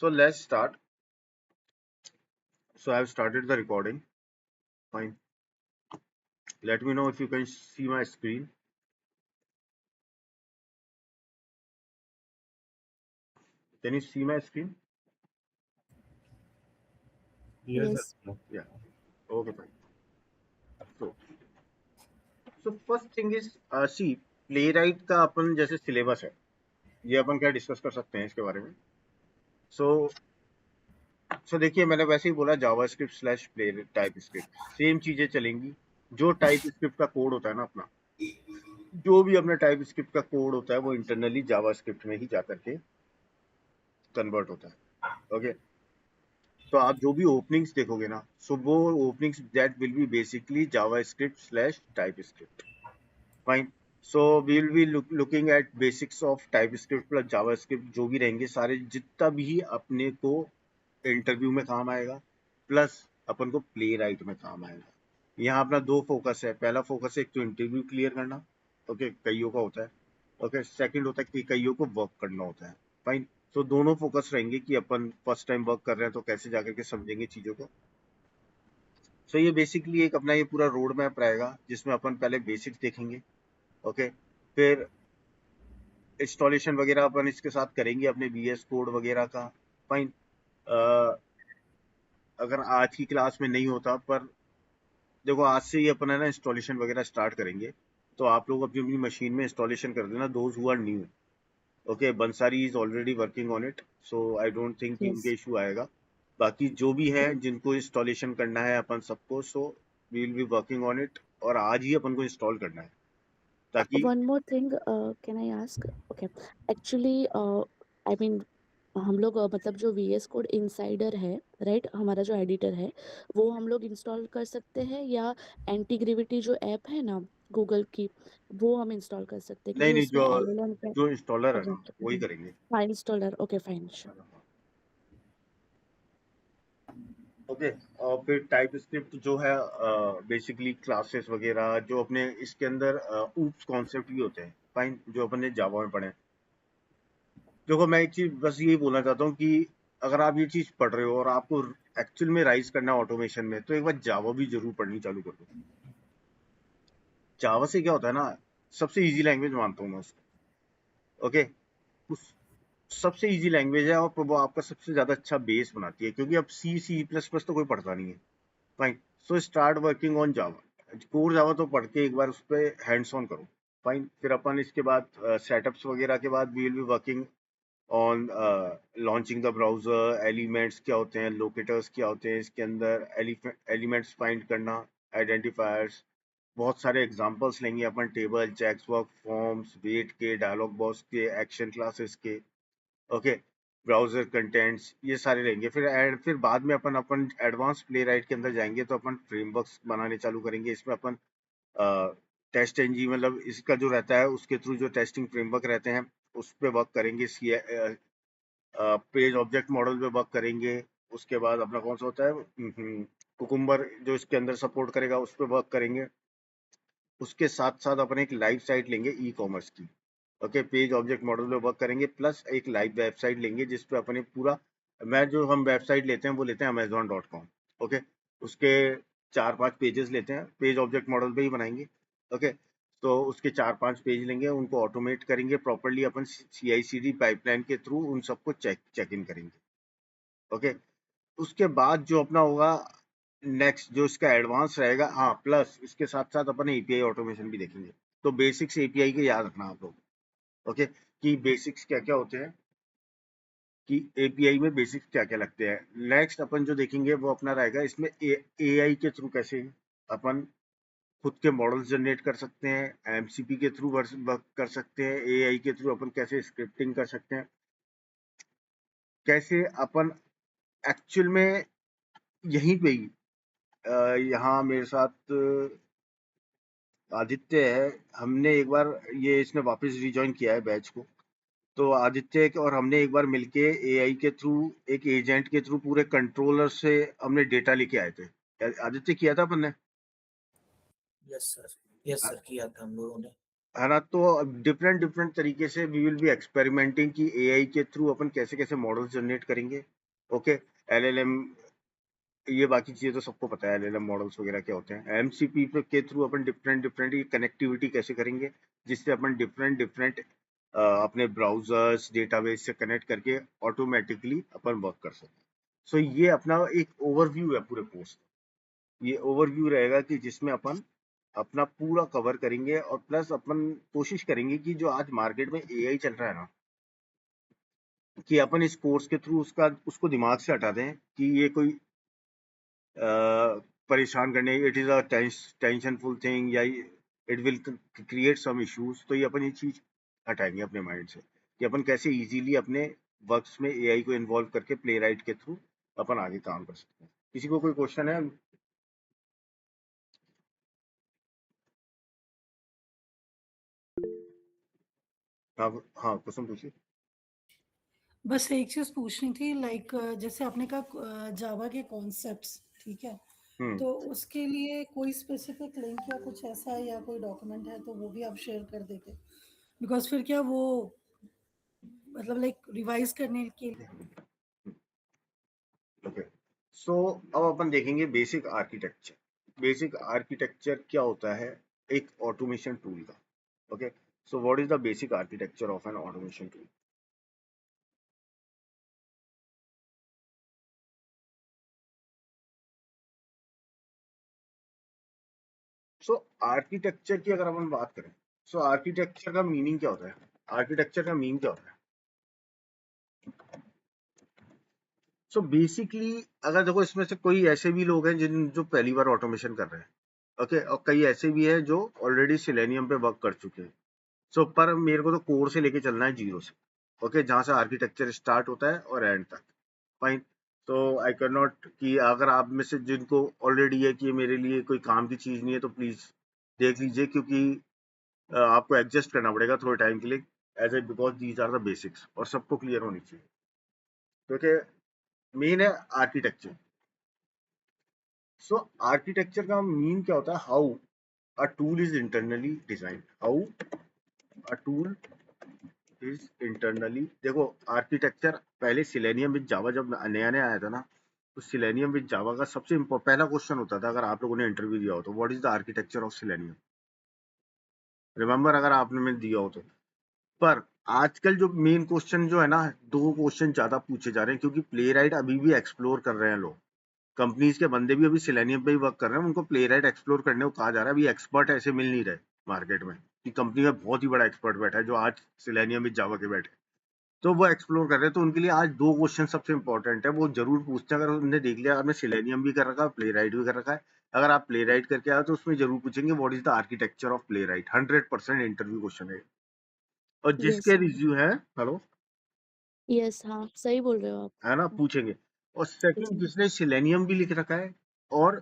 So let's start. So I've started the recording. Fine. Let me know if you can see my screen. Can you see my screen? Yes, Yes. sir. Yeah. Okay, fine. So, so first thing is, see, playwright का अपन जैसे syllabus है, ये अपन क्या discuss कर सकते हैं इसके बारे में. सो सो देखिए, मैंने वैसे ही बोला JavaScript slash play type script same चीजें चलेंगी. जो टाइप स्क्रिप्ट का कोड होता है ना अपना, जो भी अपना टाइप स्क्रिप्ट का कोड होता है वो इंटरनली जावास्क्रिप्ट में ही जाकर के कन्वर्ट होता है. ओके. तो आप जो भी ओपनिंग्स देखोगे ना, सो वो openings that will be basically JavaScript slash TypeScript. Fine. So we will be looking at basics of TypeScript plus JavaScript. जो भी रहेंगे सारे, जितना भी अपने को इंटरव्यू में काम आएगा, प्लस अपन को प्ले राइट में काम आएगा. यहाँ अपना दो फोकस है. पहला फोकस है एक तो इंटरव्यू क्लियर करना. ओके, कईयों का होता है. ओके. सेकंड होता है कि कईयों को वर्क करना होता है. फाइन. तो दोनों फोकस रहेंगे कि अपन फर्स्ट टाइम वर्क कर रहे हैं तो कैसे जाकर के समझेंगे चीजों को. सो ये बेसिकली एक अपना ये पूरा रोड मैप रहेगा जिसमें अपन पहले बेसिक्स देखेंगे. ओके. फिर इंस्टॉलेशन वगैरह अपन इसके साथ करेंगे अपने VS कोड वगैरह का. फाइन. अगर आज की क्लास में नहीं होता, पर देखो आज से ही अपन है ना इंस्टॉलेशन वगैरह स्टार्ट करेंगे. तो आप लोग अपनी अपनी मशीन में इंस्टॉलेशन कर देना, those who are new. Okay. Bansari is already working on it, so I don't think कि उनके Yes. इशू आएगा. बाकी जो भी है जिनको इंस्टॉलेशन करना है अपन सबको, so we will be working on it. और आज ही अपन को इंस्टॉल करना है ताकि. One more thing, can I ask? Okay. Actually, I mean, हम लोग मतलब जो VS कोड इनसाइडर है, राइट, हमारा जो एडिटर है, वो हम लोग इंस्टॉल कर सकते हैं, या एंटी जो ऐप है ना गूगल की, वो हम इंस्टॉल कर सकते हैं, नहीं क्योंकि नहीं, उसमें जो LLM का. जो इंस्टॉलर है ओके. ना वही करेंगे. File installer. Okay, fine. Okay. और फिर टाइप स्क्रिप्ट जो है, बेसिकली क्लासेस वगैरह जो अपने इसके अंदर ऊप्स कॉन्सेप्ट भी होते हैं. फाइन. जो अपन ने जावा में पढ़े हैं. देखो, मैं एक चीज बस यही बोलना चाहता हूँ कि अगर आप ये चीज पढ़ रहे हो और आपको एक्चुअल में राइज करना है ऑटोमेशन में, तो एक बार जावा भी जरूर पढ़नी चालू कर दो. जावा से क्या होता है ना, सबसे इजी लैंग्वेज मानता हूँ मैं उसको. ओके. उस सबसे इजी लैंग्वेज है और वो आपका सबसे ज्यादा अच्छा बेस बनाती है, क्योंकि अब C++ तो कोई पढ़ता नहीं है. Fine. So start working on Java. Core Java तो पढ़ के एक बार उस पर हैंड्स ऑन करो. फाइन. फिर अपन इसके बाद सेटअप्स वगैरह के बाद we will be working on launching the browser. Elements क्या होते हैं, लोकेटर्स क्या होते हैं इसके अंदर, एलिमेंट्स फाइंड करना, आइडेंटिफायर्स. बहुत सारे एग्जांपल्स लेंगे अपन, table, checks, work forms, wait के, डायलॉग बॉक्स के, एक्शन क्लासेस के. ओके. ब्राउजर कंटेंट्स, ये सारे रहेंगे. फिर बाद में अपन अपन एडवांस प्ले राइट के अंदर जाएंगे तो अपन फ्रेमवर्क्स बनाने चालू करेंगे. इसमें अपन टेस्ट एनजी, मतलब इसका जो रहता है उसके थ्रू जो टेस्टिंग फ्रेमवर्क रहते हैं उस पर वर्क करेंगे. पेज ऑब्जेक्ट मॉडल पे वर्क करेंगे. उसके बाद अपना कौन सा होता है, कुकुम्बर, जो इसके अंदर सपोर्ट करेगा उस पर वर्क करेंगे. उसके साथ साथ अपन एक लाइव साइट लेंगे ई कॉमर्स की. ओके. पेज ऑब्जेक्ट मॉडल पे वर्क करेंगे, प्लस एक लाइव वेबसाइट लेंगे जिसपे अपने पूरा, मैं जो हम वेबसाइट लेते हैं वो लेते हैं Amazon.com. ओके. उसके 4-5 पेजेस लेते हैं, पेज ऑब्जेक्ट मॉडल पे ही बनाएंगे. ओके. तो उसके 4-5 पेज लेंगे, उनको ऑटोमेट करेंगे प्रॉपरली अपन CI/CD पाइपलाइन के थ्रू, उन सबको चेक इन करेंगे. ओके. उसके बाद जो अपना होगा नेक्स्ट, जो इसका एडवांस रहेगा, हाँ, प्लस इसके साथ साथ अपन API ऑटोमेशन भी देखेंगे. तो बेसिक्स API के याद रखना आप लोग. ओके. कि बेसिक्स क्या क्या होते हैं, कि API में बेसिक्स क्या क्या लगते हैं. नेक्स्ट अपन जो देखेंगे वो अपना रहेगा इसमें AI के थ्रू कैसे अपन खुद के मॉडल्स जनरेट कर सकते हैं, MCP के थ्रू वर्क कर सकते हैं, AI के थ्रू अपन कैसे स्क्रिप्टिंग कर सकते हैं, कैसे अपन एक्चुअल में यहीं पे ही, यहाँ मेरे साथ आदित्य है. हमने एक बार, ये इसने वापस रिजॉइन किया है बैच को. तो आदित्य और हमने एक बार मिलके AI के थ्रू, एक एजेंट के थ्रू पूरे कंट्रोलर से हमने डेटा लेके आए थे. आदित्य, किया था अपन ने. यस सर, किया था हम लोगों ने. है ना। तो डिफरेंट डिफरेंट तरीके से वी विल बी एक्सपेरिमेंटिंग कि एआई के थ्रू अपन कैसे कैसे मॉडल्स जनरेट करेंगे। ओके, एलएलएम, ये बाकी चीजें तो सबको पता है एलएलएम मॉडल्स वगैरह क्या होते हैं। एमसीपी के थ्रू अपन डिफरेंट डिफरेंट कनेक्टिविटी कैसे करेंगे, जिससे अपन डिफरेंट डिफरेंट अपने ब्राउजर्स डेटाबेस से कनेक्ट करके ऑटोमेटिकली अपन वर्क कर सकते हैं। सो ये अपना एक ओवरव्यू है पूरे कोर्स। ये ओवरव्यू रहेगा कि जिसमें अपन अपना पूरा कवर करेंगे, और प्लस अपन कोशिश करेंगे कि जो आज मार्केट में एआई चल रहा है ना, कि अपन इस कोर्स के थ्रू उसको दिमाग से हटा दें कि ये कोई परेशान करने, it is a tensionful thing, या it will create some issues. तो ये अपन ये चीज हटाएंगे अपने माइंड से कि अपन कैसे इजीली अपने वर्क्स में एआई को इन्वॉल्व करके प्ले राइट के थ्रू अपन आगे काम कर सकते हैं। किसी को कोई क्वेश्चन है? आप हाँ क्वेश्चन पूछिए। बस एक चीज पूछनी थी, लाइक जैसे आपने कहा जावा के कॉन्सेप्ट्स, ठीक है, हम्म तो उसके लिए कोई स्पेसिफिक लिंक या कुछ ऐसा या कोई डॉक्यूमेंट है तो वो भी आप शेयर कर देते, बिकॉज फिर क्या वो मतलब लाइक रिवाइज करने के। ओके, सो अब अपन देखेंगे बेसिक आर्किटेक्चर। बेसिक आर्किटेक्चर क्या होता है एक ऑटोमेशन टूल का। Okay, so what is the basic architecture of an automation tool? So architecture की अगर अपन बात करें, सो आर्किटेक्चर का मीनिंग क्या होता है? आर्किटेक्चर का मीनिंग क्या होता है? सो बेसिकली अगर देखो, इसमें से कोई ऐसे भी लोग हैं जिन जो पहली बार ऑटोमेशन कर रहे हैं, ओके, और कई ऐसे भी हैं जो ऑलरेडी सिलेनियम पे वर्क कर चुके हैं। सो पर मेरे को तो कोर से लेके चलना है, जीरो से। ओके, जहां से आर्किटेक्चर स्टार्ट होता है और एंड तक। फाइन। तो आई कैन नॉट कि अगर आप में से जिनको ऑलरेडी है कि ये मेरे लिए कोई काम की चीज नहीं है, तो प्लीज देख लीजिए, क्योंकि आपको एडजस्ट करना पड़ेगा थोड़े टाइम के लिए, as a because these are the basics और सबको क्लियर होनी चाहिए। क्योंकि मेन है आर्किटेक्चर। सो आर्किटेक्चर का मीन क्या होता है? How a tool is internally design, how a tool is internally. देखो, आर्किटेक्चर पहले सिलेनियम विद जावा जब नया नया आया था ना, तो सिलेनियम विद जावा का सबसे पहला क्वेश्चन होता था, अगर आप लोगों ने इंटरव्यू दिया हो तो, what is the architecture of selenium? Remember, अगर आपने में दिया हो तो। पर आजकल जो मेन क्वेश्चन जो है ना, दो क्वेश्चन ज्यादा पूछे जा रहे हैं, क्योंकि प्ले राइट अभी भी एक्सप्लोर कर रहे हैं लोग। कंपनीज के बंदे भी अभी सिलेनियम पे ही वर्क कर रहे हैं, उनको प्ले राइट एक्सप्लोर करने को कहा जा रहा है। अभी एक्सपर्ट ऐसे मिल नहीं रहे मार्केट में कि कंपनी में बहुत ही बड़ा एक्सपर्ट बैठा है जो आज सिलेनियम विद जावा के बैठे, तो वो एक्सप्लोर कर रहे हैं। तो उनके लिए आज दो क्वेश्चन सबसे इंपॉर्टेंट है, वो जरूर पूछते हैं। अगर उन्होंने देख लिया आपने सिलेनियम भी कर रखा है, प्ले राइट भी कर रखा है, अगर आप प्ले राइट करके आए तो उसमें जरूर पूछेंगे what is the architecture of play right. 100% interview question है। और यस जिसके हाँ। रिव्यू है, हेलो, यस हाँ, सही बोल रहे हो आप। है ना, पूछेंगे। और सेकंड, जी। जिसने सिलेनियम भी लिख रखा है और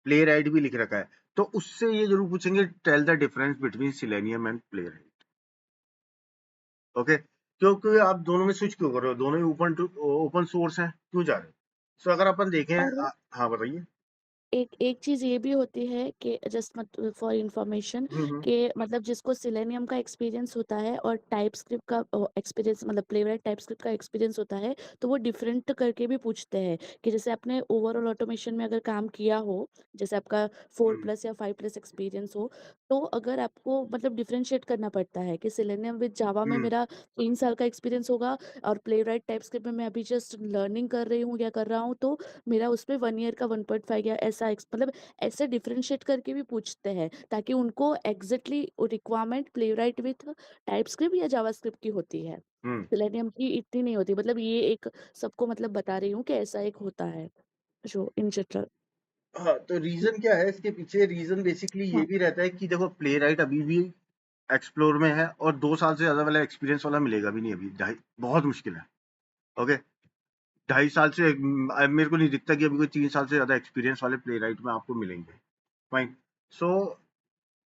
प्ले राइट भी लिख रखा है, तो उससे ये जरूर पूछेंगे tell the difference between Selenium and Playwright. Okay, क्योंकि आप दोनों में स्विच क्यों कर रहे हो? दोनों ही ओपन सोर्स हैं, क्यों जा रहे हो? सो अगर अपन देखें और हाँ बताइए। एक एक चीज़ ये भी होती है कि जस्ट मत फॉर इन्फॉर्मेशन हम्म। कि मतलब जिसको सिलेनियम का एक्सपीरियंस होता है और टाइपस्क्रिप्ट का एक्सपीरियंस मतलब प्लेवराइट टाइपस्क्रिप्ट का एक्सपीरियंस होता है, तो वो डिफरेंट करके भी पूछते हैं कि जैसे आपने ओवरऑल ऑटोमेशन में अगर काम किया हो, जैसे आपका 4+ या 5+ एक्सपीरियंस हो, तो अगर आपको मतलब डिफरेंशिएट करना पड़ता है कि सिलेनियम विद जावा में हम्म। मेरा 3 साल का एक्सपीरियंस होगा और प्लेवराइट टाइपस्क्रिप्ट में मैं अभी जस्ट लर्निंग कर रही हूँ या कर रहा हूँ, तो मेरा उसमें 1 ईयर का 1.5 या ऐसा मतलब ऐसे डिफरेंशिएट करके भी पूछते हैं, ताकि उनको exactly requirement playwright with TypeScript या जावास्क्रिप्ट की होती है, हम्म। सेलेनियम की इतनी नहीं होती। मतलब ये एक सबको मतलब बता रही हूँ कि ऐसा एक होता है जो इन जनरल। हाँ, तो रीजन क्या है इसके पीछे? रीजन बेसिकली ये हाँ। भी रहता है कि देखो, प्ले राइट अभी भी एक्सप्लोर में है, और 2 साल से ज्यादा वाला एक्सपीरियंस वाला मिलेगा भी नहीं अभी, बहुत मुश्किल है। ओके, 2.5 साल से मेरे को नहीं दिखता कि अभी कोई 3 साल से ज्यादा एक्सपीरियंस वाले प्ले राइट में आपको मिलेंगे। फाइन। सो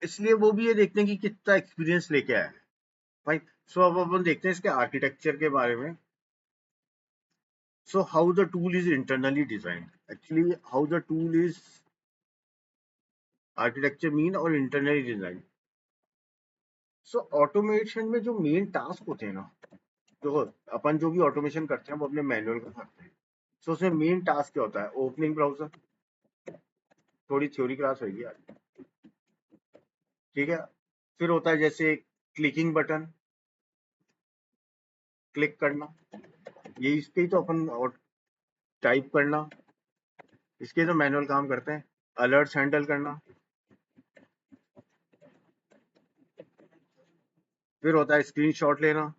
इसलिए वो भी ये देखते हैं कि कितना एक्सपीरियंस लेके आया है। फाइन। सो अब अपन देखते हैं इसके आर्किटेक्चर के बारे में। So how the tool is internally designed, actually how the tool is architecture mean और इंटरनली डिजाइन। सो ऑटोमेशन में जो मेन टास्क होते हैं ना, जो अपन जो भी ऑटोमेशन करते हैं वो अपने मैनुअल का करते हैं। सो उसमें मेन टास्क क्या होता है? ओपनिंग ब्राउजर, थोड़ी थ्योरी क्लास होगी आज, ठीक है। फिर होता है जैसे क्लिकिंग बटन, क्लिक करना, ये इसके ही तो अपन टाइप करना, इसके तो मैनुअल काम करते हैं। अलर्ट्स हैंडल करना, फिर होता है स्क्रीनशॉट लेना,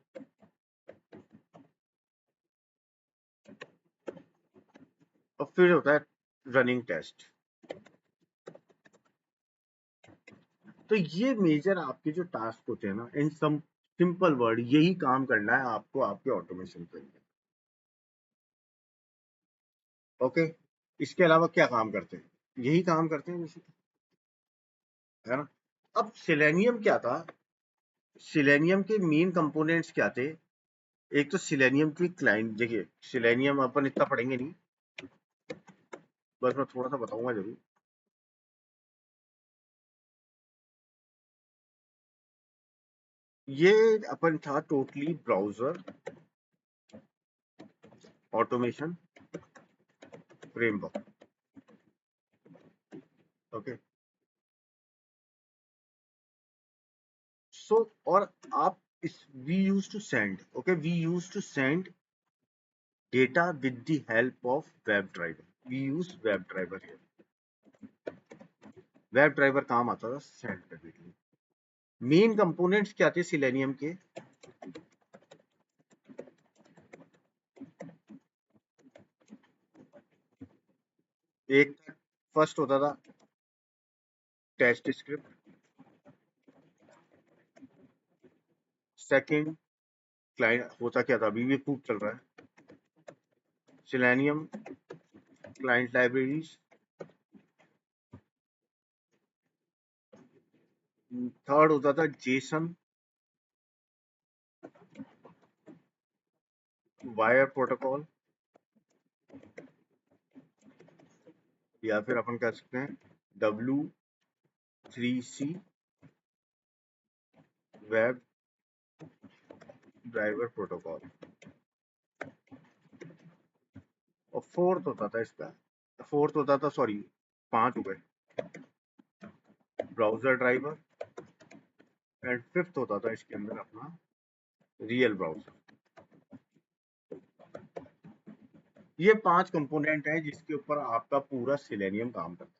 और फिर होता है रनिंग टेस्ट। तो ये मेजर आपके जो टास्क होते हैं ना, इन सम सिंपल वर्ड, यही काम करना है आपको आपके ऑटोमेशन के लिए। ओके, इसके अलावा क्या काम करते हैं? यही काम करते हैं वैसे, है ना। अब सिलेनियम क्या था? सिलेनियम के मेन कंपोनेंट्स क्या थे? एक तो सिलेनियम की क्लाइंट, देखिए सिलेनियम अपन इतना पढ़ेंगे नहीं, बस मैं थोड़ा सा बताऊंगा जरूर। ये अपन था totally browser automation framework. Okay, so और आप इस we use to send, okay, we use to send data with the help of web driver. We use web driver here. Web driver काम आता था सेंड करने के लिए। मेन कंपोनेंट्स क्या थे सिलेनियम के? एक फर्स्ट होता था टेस्ट स्क्रिप्ट, सेकंड क्लाइंट, होता क्या था, अभी भी खूब चल रहा है, सिलेनियम क्लाइंट लाइब्रेरीज। थर्ड होता था जेसन वायर प्रोटोकॉल, या फिर अपन कह सकते हैं W3C वेब ड्राइवर प्रोटोकॉल। और फोर्थ होता था इसका, फोर्थ होता था, सॉरी, 5 हो गए, ब्राउजर ड्राइवर। एंड फिफ्थ होता था इसके अंदर अपना रियल ब्राउजर। ये 5 कंपोनेंट है जिसके ऊपर आपका पूरा सिलेनियम काम करता है।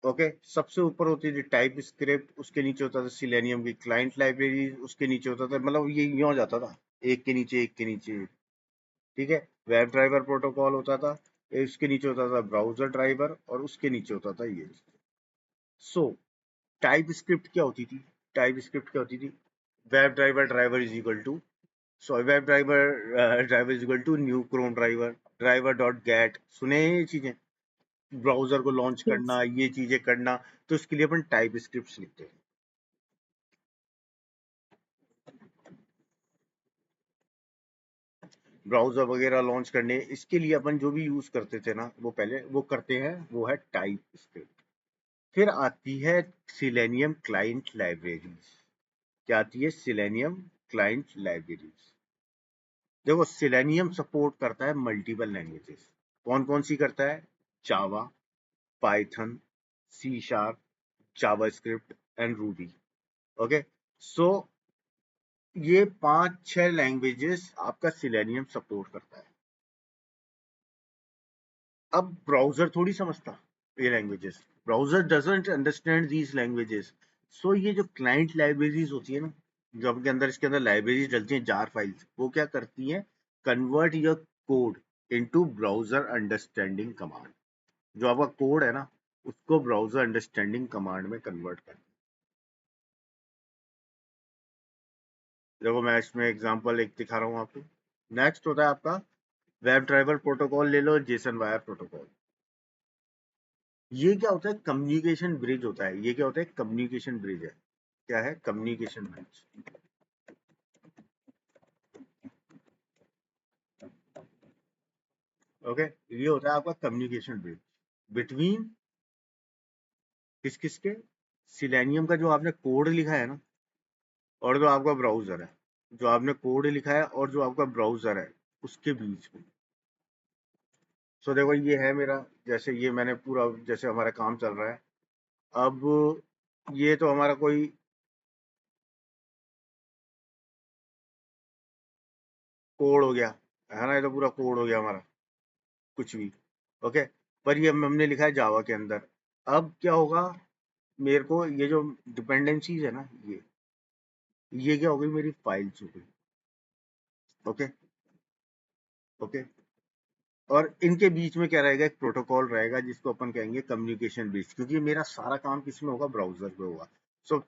ओके, सबसे ऊपर होती थी टाइप स्क्रिप्ट, उसके नीचे होता था सिलेनियम की क्लाइंट लाइब्रेरी, उसके नीचे होता था, मतलब ये यूं हो जाता था, एक के नीचे एक के नीचे, ठीक है। वेब ड्राइवर प्रोटोकॉल होता था, उसके नीचे होता था ब्राउजर ड्राइवर, और उसके नीचे होता था ये। सो टाइप स्क्रिप्ट क्या होती थी? टाइप स्क्रिप्ट क्या होती थी? Web driver driver is equal to, sorry, web driver driver is equal to new Chrome driver, driver dot get, सुने हैं ये चीजें? ब्राउजर को लॉन्च Yes. करना, ये चीजें करना, तो इसके लिए अपन टाइप स्क्रिप्ट लिखते हैं। ब्राउजर वगैरह लॉन्च करने, इसके लिए अपन जो भी यूज करते थे ना, वो पहले वो करते हैं, वो है टाइप स्क्रिप्ट। फिर आती है सिलेनियम क्लाइंट लाइब्रेरीज। क्या आती है? Selenium client libraries. देखो, सिलेनियम सपोर्ट करता है मल्टीपल लैंग्वेजेस। कौन कौन सी करता है? Java, Python, C sharp, JavaScript and Ruby. Okay, so ये 5-6 लैंग्वेजेस आपका सिलेनियम सपोर्ट करता है। अब ब्राउजर थोड़ी समझता ये languages, browser doesn't understand these languages. So ये जो क्लाइंट लाइब्रेरीज होती है ना, जो आपके अंदर इसके अंदर लाइब्रेरीज डलती हैं, जार फाइल्स, वो क्या करती हैं? Convert your code into browser understanding command. जो आपका कोड है ना, उसको ब्राउजर अंडरस्टैंडिंग कमांड में कन्वर्ट कर। देखो, मैं इसमें एग्जांपल एक दिखा रहा हूँ आपको। नेक्स्ट होता है आपका वेब ड्राइवर प्रोटोकॉल, ले लो जेसन वायर प्रोटोकॉल। ये क्या होता है? कम्युनिकेशन ब्रिज होता है। ये क्या होता है? कम्युनिकेशन ब्रिज है। क्या है? Communication bridge. ओके, ये होता है आपका कम्युनिकेशन ब्रिज बिटवीन किस किस के? सिलेनियम का जो आपने कोड लिखा है ना, और जो आपका ब्राउजर है, जो आपने कोड लिखा है और जो आपका ब्राउजर है, उसके बीच में। सो देखो ये है मेरा, जैसे ये मैंने पूरा, जैसे हमारा काम चल रहा है, अब ये तो हमारा कोई कोड हो गया है ना, ये तो पूरा कोड हो गया हमारा, कुछ भी। ओके, पर ये हमने लिखा है जावा के अंदर। अब क्या होगा, मेरे को ये जो डिपेंडेंसीज है ना, ये क्या हो गई, मेरी फाइल्स हो गई। ओके ओके, और इनके बीच में क्या रहेगा, एक प्रोटोकॉल रहेगा जिसको अपन कहेंगे कम्युनिकेशन ब्रिज, क्योंकि मेरा सारा काम किसमें होगा, ब्राउजर पे होगा। सो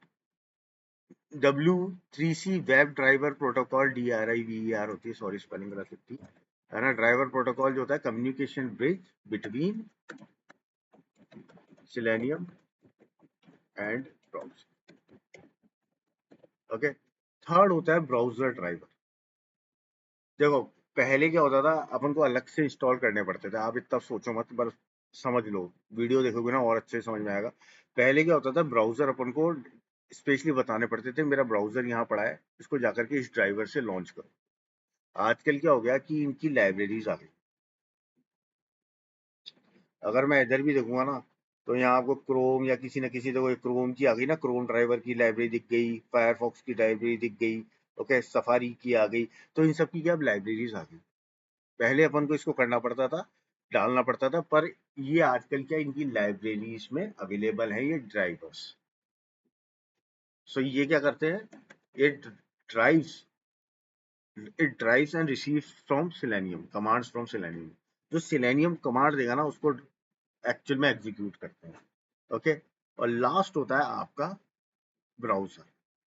W3C web driver protocol, DRIVER होती है, सॉरी स्पेलिंग गलत थी, है ना। ड्राइवर प्रोटोकॉल जो होता है communication bridge between Selenium and browser. Okay, third होता है ब्राउजर ड्राइवर। देखो पहले क्या होता था, अपन को अलग से इंस्टॉल करने पड़ते थे, आप इतना सोचो मत, बस समझ लो, वीडियो देखोगे ना और अच्छे से समझ में आएगा। पहले क्या होता था, ब्राउजर अपन को स्पेशली बताने पड़ते थे, मेरा ब्राउजर यहाँ पड़ा है, इसको जाकर के इस ड्राइवर से लॉन्च करो। आजकल क्या हो गया कि इनकी लाइब्रेरीज आ गई। अगर मैं इधर भी देखूंगा ना, तो यहाँ आपको क्रोम या किसी न किसी, देखो क्रोम की आ गई ना, क्रोम ड्राइवर की लाइब्रेरी दिख गई, फायरफॉक्स की लाइब्रेरी दिख गई, ओके, सफारी की आ गई। तो इन सब की क्या अब लाइब्रेरीज आ गई। पहले अपन को इसको करना पड़ता था, डालना पड़ता था, पर ये आजकल क्या इनकी लाइब्रेरीज में अवेलेबल है ये ड्राइवर्स। सो ये क्या करते हैं, it drives and receives from selenium commands from selenium. जो सिलेनियम कमांड देगा ना, उसको एक्चुअल में एग्जीक्यूट करते हैं। ओके, और लास्ट होता है आपका ब्राउजर।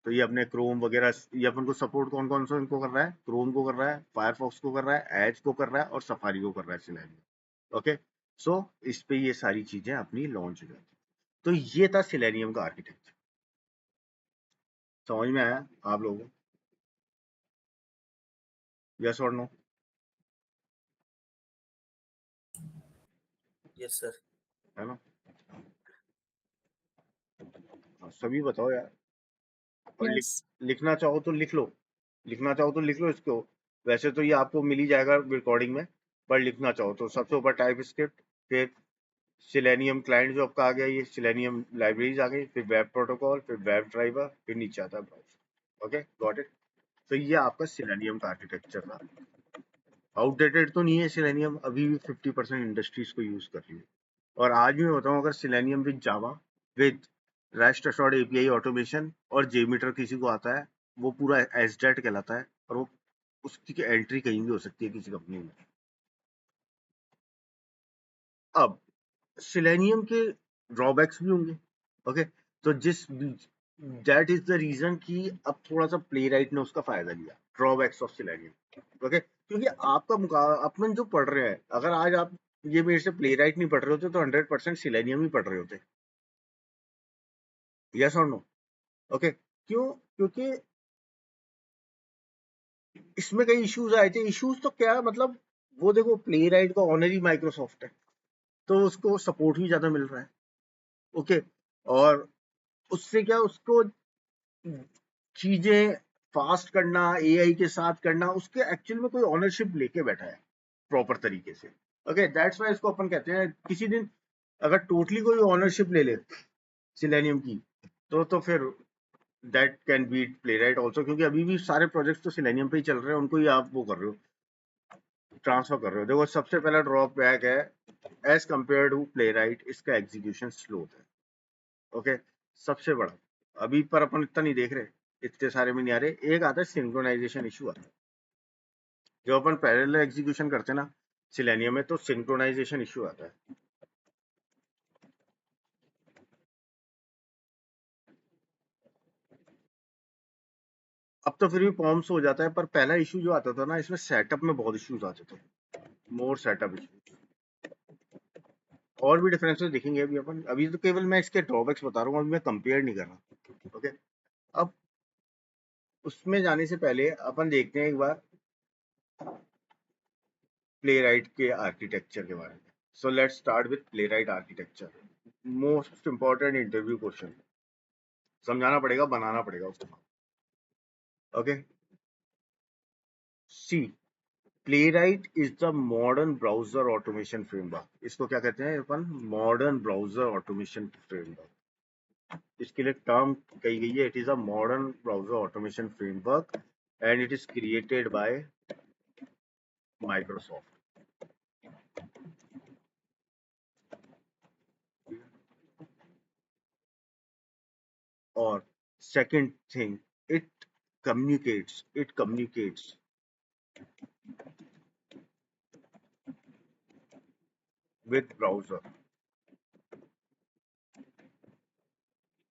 तो ये अपने क्रोम वगैरह, ये अपन को सपोर्ट कौन कौन सा इनको कर रहा है, क्रोम को कर रहा है, फायरफॉक्स को कर रहा है, एज को कर रहा है, और सफारी को कर रहा है सिलेनियम। ओके, सो इस पे ये सारी चीजें अपनी लॉन्च हो जाती। तो ये था सिलेनियम का आर्किटेक्चर। समझ में आया आप लोगों को, यस और नो? Yes sir. है ना, हाँ, सभी बताओ यार। और यस। लिखना चाहो तो लिख लो, लिखना चाहो तो लिख लो इसको। वैसे तो ये आपको मिल ही जाएगा रिकॉर्डिंग में, पर लिखना चाहो तो सबसे ऊपर टाइप स्क्रिप्ट, फिर सिलेनियम क्लाइंट जो आपका आ गया, ये सिलेनियम लाइब्रेरीज आ गई, फिर वेब प्रोटोकॉल, फिर वेब ड्राइवर, फिर नीचे आता है ब्राउजर। Okay, got it. तो ये आपका सिलेनियम का आर्किटेक्चर था। आउटडेटेड तो नहीं है सिलेनियम, अभी भी 50% इंडस्ट्रीज को यूज कर रही है। और आज भी मैं बताऊं, अगर selenium with Java with rest assured API automation और जेमीटर किसी को आता है, वो पूरा एसडेट कहलाता है, और वो उसकी एंट्री कहीं भी हो सकती है किसी कंपनी में। अब सिलेनियम के ड्रॉबैक्स भी होंगे। ओके, तो दैट इज द रीजन कि अब थोड़ा सा प्ले राइट ने उसका फायदा लिया, ड्रॉबैक्स ऑफ सिलेनियम। ओके, क्योंकि आपका अपन जो पढ़ रहे हैं, अगर आज आप ये मेरे से प्ले राइट नहीं पढ़ रहे होते, तो 100% सिलेनियम ही पढ़ रहे होते। यस और नो? ओके, क्यों? क्योंकि इसमें कई इश्यूज आए थे। इश्यूज तो क्या मतलब, वो देखो प्ले राइट का ऑनर ही माइक्रोसॉफ्ट है, तो उसको सपोर्ट भी ज्यादा मिल रहा है। ओके, और उससे क्या, उसको चीजें फास्ट करना, एआई के साथ करना, उसके एक्चुअल में कोई ऑनरशिप लेके बैठा है प्रॉपर तरीके से। ओके, दैट्स वाई इसको अपन कहते हैं, किसी दिन अगर टोटली कोई ऑनरशिप ले ले सिलेनियम की, तो फिर that can beat Playwright also, क्योंकि अभी भी सारे प्रोजेक्ट्स तो सिलेनियम पे ही चल रहे हैं, उनको ही आप वो कर रहे हो, ट्रांसफर कर रहे हो। देखो सबसे पहला ड्रॉप बैक है, as compare to Playwright, इसका एग्जीक्यूशन स्लो होता है। ओके, सबसे बड़ा, अभी पर अपन इतना नहीं देख रहे, इतने सारे में नहीं आ रहे। एक आता है सिंक्रोनाइजेशन इशू आता है, जब अपन पैरेलल एग्जीक्यूशन करते हैं ना सिलेनियम में, तो सिंक्रोनाइजेशन इशू आता है। अब तो फिर भी पॉम्स हो जाता है, पर पहला इशू जो आता था ना, इसमें सेटअप में बहुत इश्यूज आते थे, मोर सेटअप इशू। और भी डिफरेंसेस दिखेंगे अभी अपन, अभी तो केवल मैं इसके ड्रॉबैक्स बता रहा हूँ, अभी मैं कंपेयर नहीं कर रहा। ओके, अब उसमें जाने से पहले अपन देखते हैं एक बार प्ले राइट के आर्किटेक्चर के बारे में। So let's start with Playwright architecture, most important interview question. समझाना पड़ेगा, बनाना पड़ेगा उसको। Okay, see Playwright is the modern browser automation framework. इसको क्या कहते हैं अपन? Modern browser automation framework. इसके लिए टर्म कही गई है, it is a modern browser automation framework and it is created by Microsoft. और second thing, it communicates with browser,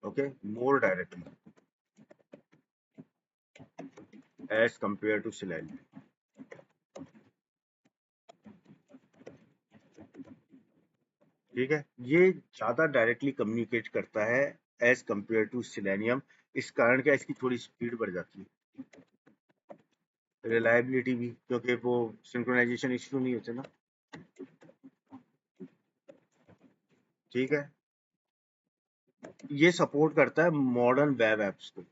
okay, more directly as compared to Selenium. ठीक है, ये ज्यादा डायरेक्टली कम्युनिकेट करता है एज कंपेयर टू सिलेनियम। इस कारण क्या, इसकी थोड़ी स्पीड बढ़ जाती है, रिलायबिलिटी भी, क्योंकि वो सिंक्रोनाइजेशन इश्यू नहीं होते ना। ठीक है, ये सपोर्ट करता है मॉडर्न वेब एप्स को।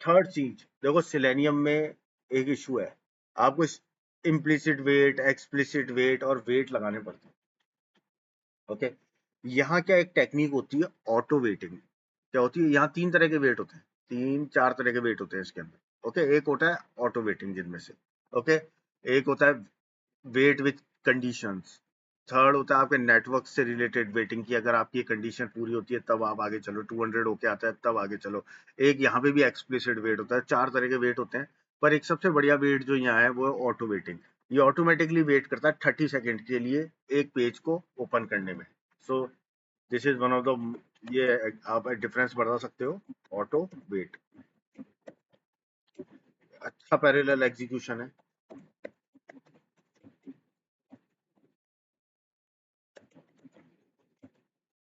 थर्ड चीज देखो, सिलेनियम में एक इशू है, आपको इम्प्लिसिट वेट, एक्सप्लिसिट वेट और वेट लगाने पड़ते हैं। ओके, यहाँ क्या एक टेक्निक होती है ऑटो वेटिंग। क्या होती है? यहाँ तीन तरह के वेट होते हैं, तीन चार तरह के वेट होते हैं इसके अंदर। ओके, एक होता है ऑटो वेटिंग जिनमें से, ओके, एक होता है वेट विथ कंडीशंस, थर्ड होता है आपके नेटवर्क से रिलेटेड वेटिंग की, अगर आपकी कंडीशन पूरी होती है तब आप आगे चलो, 200 होके आता है तब आगे चलो। एक यहाँ पे भी एक्सप्लिसिट वेट होता है। चार तरह के वेट होते हैं, पर एक सबसे बढ़िया वेट जो यहाँ है वो है ऑटो वेटिंग। ये ऑटोमेटिकली वेट करता है 30 सेकेंड के लिए एक पेज को ओपन करने में। So this is one of the, ये आप डिफरेंस बता सकते हो, ऑटो वेट। अच्छा पैरेलल एग्जीक्यूशन है।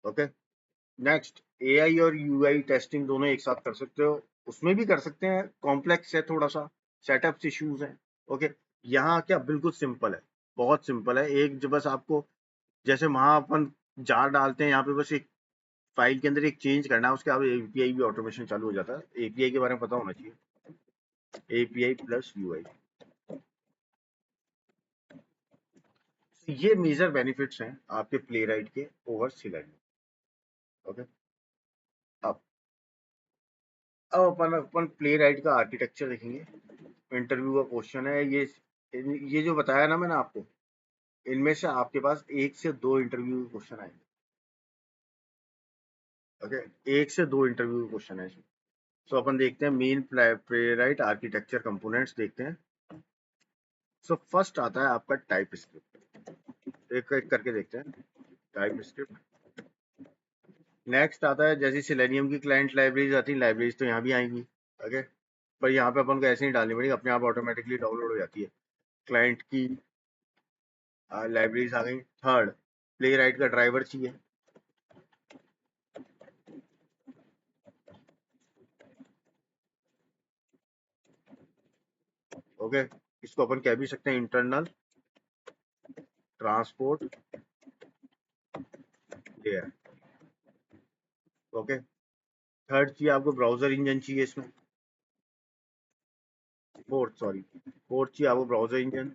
ओके, नेक्स्ट, एआई और यूआई टेस्टिंग दोनों एक साथ कर सकते हो, उसमें भी कर सकते हैं, कॉम्प्लेक्स है थोड़ा सा, सेटअप इश्यूज हैं। ओके, यहाँ क्या बिल्कुल सिंपल है, बहुत सिंपल है। एक जो बस आपको, जैसे वहां अपन जार डालते हैं, यहाँ पे बस एक फाइल के अंदर एक चेंज करना है, उसके बाद एपीआई भी ऑटोमेशन चालू हो जाता है। एपीआई के बारे में पता होना चाहिए, एपीआई प्लस यूआई। ये मेजर बेनिफिट्स हैं आपके प्ले राइट के ओवर सिलेंडर। ओके, अब अपन प्ले राइट का आर्किटेक्चर देखेंगे। इंटरव्यू का क्वेश्चन है ये जो बताया ना मैंने आपको, इनमें से आपके पास एक से दो इंटरव्यू क्वेश्चन आएंगे। ओके, एक से दो इंटरव्यू क्वेश्चन है इसमें। सो अपन देखते हैं main play right architecture components देखते हैं। सो फर्स्ट आता है आपका टाइप स्क्रिप्ट, एक एक करके देखते हैं। टाइप स्क्रिप्ट, नेक्स्ट आता है, जैसे सिलेनियम की क्लाइंट लाइब्रेरीज आती है, लाइब्रेरीज तो यहाँ भी आएंगी। ओके, पर यहाँ पे अपन को ऐसे ही डालनी पड़ेगी, अपने आप ऑटोमेटिकली डाउनलोड हो जाती है। क्लाइंट की लाइब्रेरीज आ गई। थर्ड, प्ले राइट का ड्राइवर चाहिए। ओके, इसको अपन कह भी सकते हैं internal transport layer. Okay, third चाहिए आपको ब्राउजर इंजन चाहिए इसमें। फोर्थ चाहिए आपको ब्राउजर इंजन।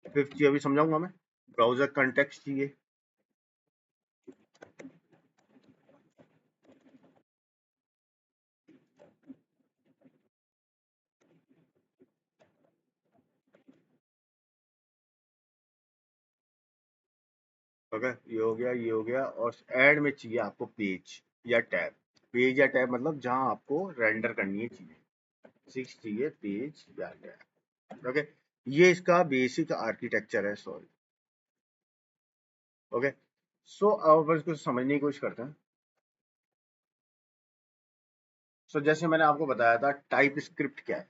फिफ्थ चाहिए, अभी समझाऊंगा मैं, ब्राउजर कंटेक्स्ट चाहिए। ओके, ये हो गया, ये हो गया। और एड में चाहिए आपको पेज या टैब। पेज या टैब मतलब जहां आपको रेंडर करनी है चीजें। सिक्स चाहिए पेज या टैब। ओके, ये इसका बेसिक आर्किटेक्चर है। सॉरी, ओके, सो अब इसको समझने की कोशिश करते हैं। सो जैसे मैंने आपको बताया था, टाइप स्क्रिप्ट क्या है,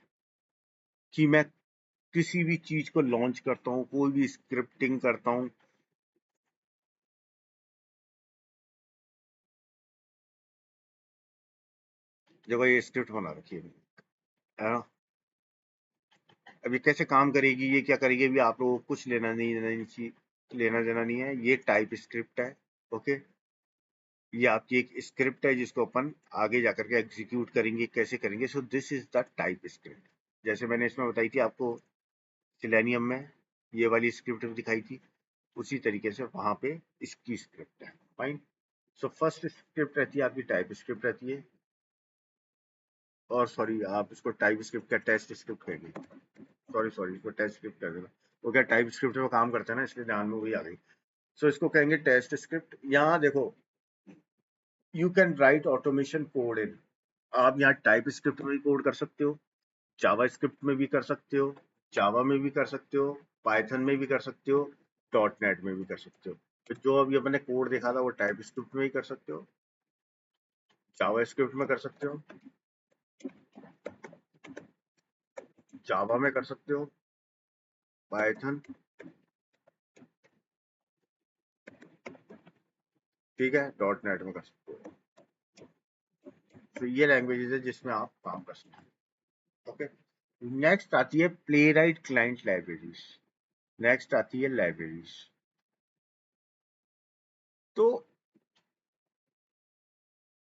कि मैं किसी भी चीज को लॉन्च करता हूँ, कोई भी स्क्रिप्टिंग करता हूँ। देखो ये स्क्रिप्ट बना रखी है ना, अब ये कैसे काम करेगी, ये क्या करेगी, अभी आप लोगों को कुछ लेना नहीं देना नहीं चाहिए। लेना देना नहीं है, ये टाइप स्क्रिप्ट है। ओके, ये आपकी एक स्क्रिप्ट है जिसको अपन आगे जाकर के एग्जीक्यूट करेंगे, कैसे करेंगे। So this is the type script. जैसे मैंने इसमें बताई थी आपको सिलेनियम में ये वाली स्क्रिप्ट दिखाई थी, उसी तरीके से वहां पे इसकी स्क्रिप्ट है। फाइन। सो फर्स्ट स्क्रिप्ट रहती है आपकी टाइप स्क्रिप्ट रहती है, और सॉरी आप इसको टाइप स्क्रिप्ट का टेस्ट स्क्रिप्ट कहेंगे, सॉरी इसको टेस्ट स्क्रिप्ट कर देना। वो क्या टाइप स्क्रिप्ट में काम करता है ना, इसलिए ध्यान में वही आ गई। सो इसको कहेंगे टेस्ट स्क्रिप्ट। यहाँ देखो, you can write automation code in, आप यहाँ टाइप स्क्रिप्ट में भी कोड कर सकते हो, जावा स्क्रिप्ट में भी कर सकते हो, जावा में भी कर सकते हो, पाइथन में भी कर सकते हो, डॉट नेट में भी कर सकते हो। तो जो अभी अपने कोड देखा था वो टाइप स्क्रिप्ट में भी कर सकते हो, जावा स्क्रिप्ट में कर सकते हो, जावा में कर सकते हो, पाइथन, ठीक है, डॉट नेट में कर सकते हो। तो ये लैंग्वेजेस है जिसमें आप काम कर सकते हो। ओके, नेक्स्ट आती है play right client libraries. Next आती है लाइब्रेरीज। तो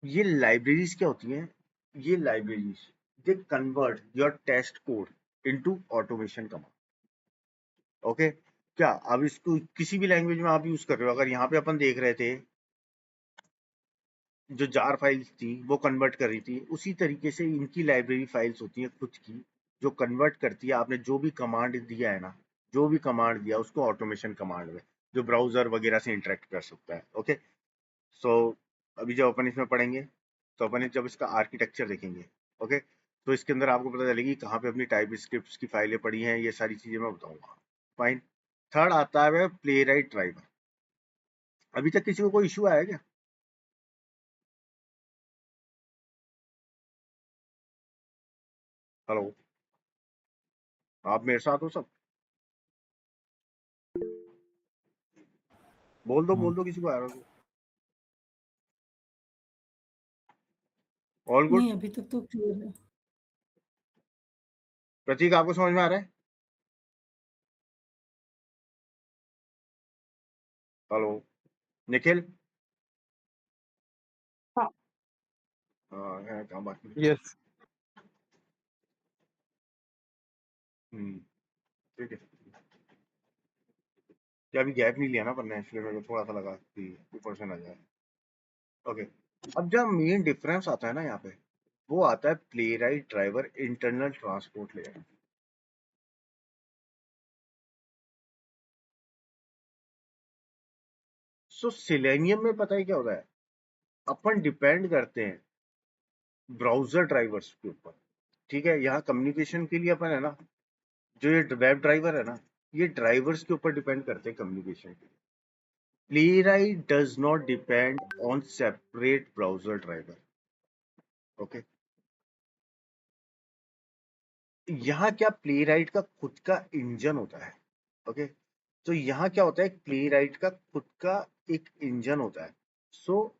ये लाइब्रेरीज क्या होती हैं? ये libraries they convert your test code into automation command. Okay, क्या अब इसको किसी भी लैंग्वेज में आप यूज कर रहे हो, अगर यहाँ पे अपन देख रहे थे जो जार फाइल्स थी वो कन्वर्ट कर रही थी, उसी तरीके से इनकी लाइब्रेरी फाइल्स होती है खुद की, जो कन्वर्ट करती है। आपने जो भी कमांड दिया है ना, जो भी कमांड दिया उसको ऑटोमेशन कमांड में, जो ब्राउजर वगैरह से इंटरेक्ट कर सकता है। ओके, सो अभी जब अपन इसमें पढ़ेंगे तो अपन जब इसका आर्किटेक्चर देखेंगे, ओके, तो इसके अंदर आपको पता चलेगी कहाँ पे अपनी टाइप स्क्रिप्ट की फाइलें पड़ी हैं, ये सारी चीजें मैं बताऊंगा। फाइन। थर्ड आता है प्ले राइट ड्राइवर। अभी तक किसी को कोई इशू आया क्या? हेलो, आप मेरे साथ हो सब? बोल दो किसी को आ रहा हो। All good. नहीं अभी तक तो क्लियर है। प्रतीक आपको समझ में आ रहा है? हेलो, निखिल। हाँ। हाँ है, क्या बात नहीं। यस। ठीक है, क्या अभी गैप नहीं लिया ना अपन ने, इसलिए मेरे को थोड़ा सा लगा कि ऊपर से ना जाए। ओके, अब जब मेन डिफरेंस आता है ना यहाँ पे, वो आता है Playwright driver internal transport layer. So Selenium में पता है क्या होता है, अपन डिपेंड करते हैं ब्राउजर ड्राइवर्स के ऊपर। ठीक है, यहाँ कम्युनिकेशन के लिए अपन है ना, जो ये वेब ड्राइवर है ना, ये ड्राइवर्स के ऊपर डिपेंड करते हैं कम्युनिकेशन के लिए। Playwright does not depend on separate browser driver. Okay, यहाँ क्या प्लेराइट का खुद का इंजन होता है। ओके, तो यहाँ क्या होता है, प्लेराइट का खुद का एक इंजन होता है। सो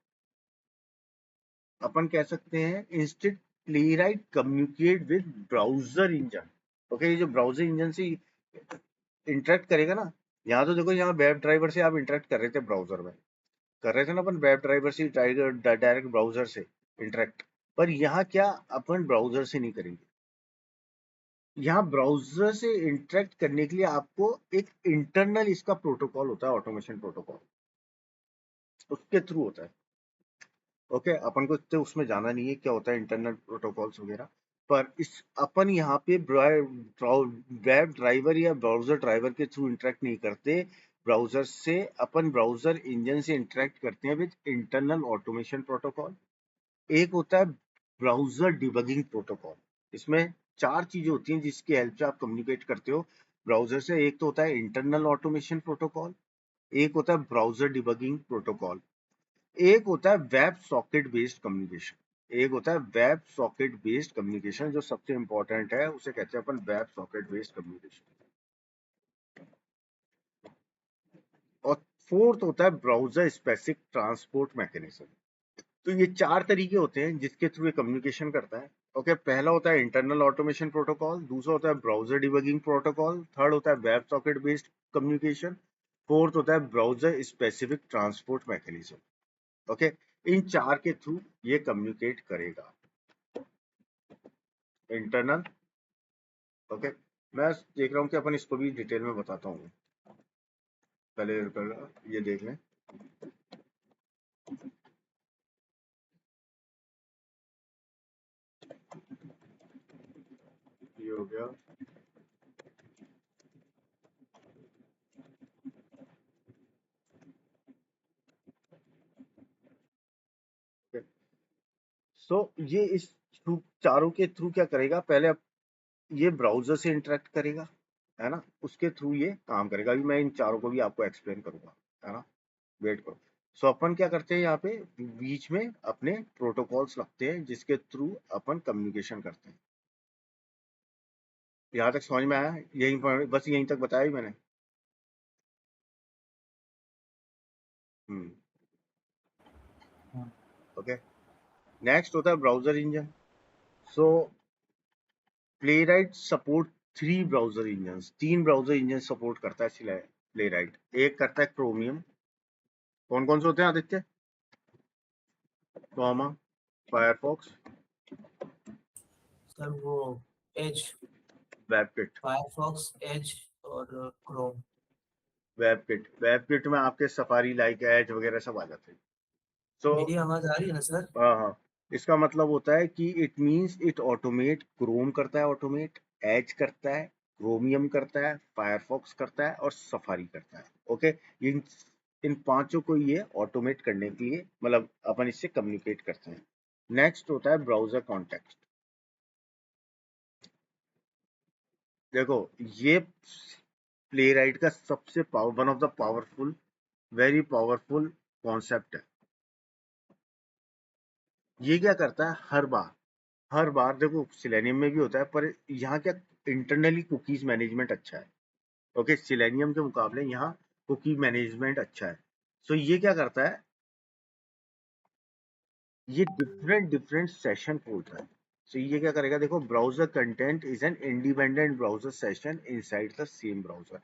अपन कह सकते हैं instead playwright communicate with browser engine. Okay, ये जो ब्राउजर इंजन से इंटरेक्ट करेगा ना, यहाँ तो देखो, यहाँ वेब ड्राइवर से आप इंटरेक्ट कर रहे थे, ब्राउजर में कर रहे थे ना अपन, वेब ड्राइवर से डायरेक्ट ब्राउजर से इंटरेक्ट। पर यहाँ क्या, अपन ब्राउजर से नहीं करेंगे। यहाँ ब्राउजर से इंटरेक्ट करने के लिए आपको एक इंटरनल इसका प्रोटोकॉल होता है, ऑटोमेशन प्रोटोकॉल, उसके थ्रू होता है। ओके, अपन को तो उसमें जाना नहीं है क्या होता है इंटरनल प्रोटोकॉल्स वगैरह, पर इस अपन यहाँ पे वेब ड्राइवर या ब्राउजर ड्राइवर के थ्रू इंटरेक्ट नहीं करते ब्राउजर से, अपन ब्राउजर इंजन से इंटरेक्ट करते हैं विद इंटरनल ऑटोमेशन प्रोटोकॉल। एक होता है ब्राउजर डिबगिंग प्रोटोकॉल। इसमें चार चीजें होती हैं जिसकी हेल्प से आप कम्युनिकेट करते हो ब्राउजर से। एक तो होता है इंटरनल ऑटोमेशन प्रोटोकॉल, एक होता है ब्राउजर डिबगिंग प्रोटोकॉल, एक होता है वेब सॉकेट बेस्ड कम्युनिकेशन। एक होता है वेब सॉकेट बेस्ड कम्युनिकेशन, जो सबसे इंपॉर्टेंट है, उसे कहते हैं अपन वेब सॉकेट बेस्ड कम्युनिकेशन। और फोर्थ होता है ब्राउजर स्पेसिफिक ट्रांसपोर्ट मैकेनिज्म। तो ये चार तरीके होते हैं जिसके थ्रू ये कम्युनिकेशन करता है। ओके, पहला होता है इंटरनल ऑटोमेशन प्रोटोकॉल, दूसरा होता है ब्राउजर डिबगिंग प्रोटोकॉल, थर्ड होता है web socket based communication, fourth होता है browser specific transport mechanism. Okay, इन चार के थ्रू ये कम्युनिकेट करेगा। इंटरनल, ओके, मैं देख रहा हूँ कि अपन इसको भी डिटेल में बताता हूँ, पहले ये देख लें। ये हो गया, सो ये इस थ्रू चारों के थ्रू क्या करेगा, पहले ये ब्राउजर से इंटरेक्ट करेगा, है ना, उसके थ्रू ये काम करेगा। अभी मैं इन चारों को भी आपको एक्सप्लेन करूंगा, है ना, वेट करो। सो अपन क्या करते हैं, यहाँ पे बीच में अपने प्रोटोकॉल्स रखते हैं जिसके थ्रू अपन कम्युनिकेशन करते हैं। यहाँ तक समझ में आया? यही बस यहीं तक बताया ही मैंने। ओके, नेक्स्ट होता है browser engine. So Playwright support 3 browser engine, 3 browser engine support करता है प्लेराइट। एक करता है क्रोमियम, कौन कौन से होते हैं आदित्य? क्रोमा, फायरफॉक्स, सर वो एज, वेबकिट। फायरफॉक्स, एज और क्रोम। वेबकिट में आपके सफारी, लाइक, एज वगैरह सब आ जाते हैं। सो मेरी आवाज आ रही है ना सर? हाँ, इसका मतलब होता है कि it means it automate, Chrome करता है ऑटोमेट, एज करता है, क्रोमियम करता है, फायरफॉक्स करता है और सफारी करता है। ओके, इन इन पांचों को ये ऑटोमेट करने के लिए, मतलब अपन इससे कम्युनिकेट करते हैं। नेक्स्ट होता है ब्राउजर कॉन्टेक्स्ट। देखो, ये प्लेराइट का सबसे one of the powerful, very powerful concept है। ये क्या करता है, हर बार देखो सिलेनियम में भी होता है, पर यहाँ क्या इंटरनली कुकीज मैनेजमेंट अच्छा है। ओके, सिलेनियम के मुकाबले यहाँ कुकी मैनेजमेंट अच्छा है। सो ये क्या करता है, ये डिफरेंट सेशन खोलता है। सो ये क्या करेगा, देखो, browser content is an independent browser session inside the same browser.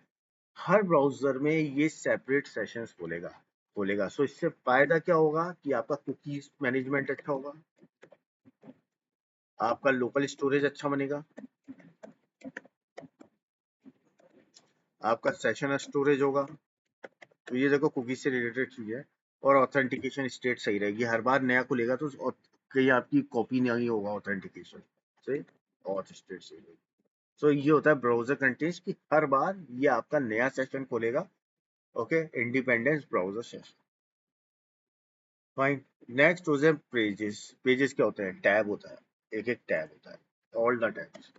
हर ब्राउजर में ये सेपरेट सेशंस खोलेगा। सो इससे फायदा क्या होगा कि आपका कुकीज मैनेजमेंट अच्छा होगा, आपका लोकल स्टोरेज अच्छा बनेगा, आपका सेशन स्टोरेज होगा। तो ये देखो कुकीज से रिलेटेड चीज है। और ऑथेंटिकेशन स्टेट सही रहेगी, हर बार नया खुलेगा तो कहीं आपकी कॉपी नहीं होगा ऑथेंटिकेशन से, ऑथ स्टेट सही रहेगी। सो ये होता है ब्राउजर कंटेंट्स कि हर बार ये आपका नया सेशन खोलेगा। Okay, independence browser session, fine. Next हो जाए पेजेस। पेजेस क्या होते हैं, टैब होता है, एक एक टैब होता है, ऑल द टैब्स।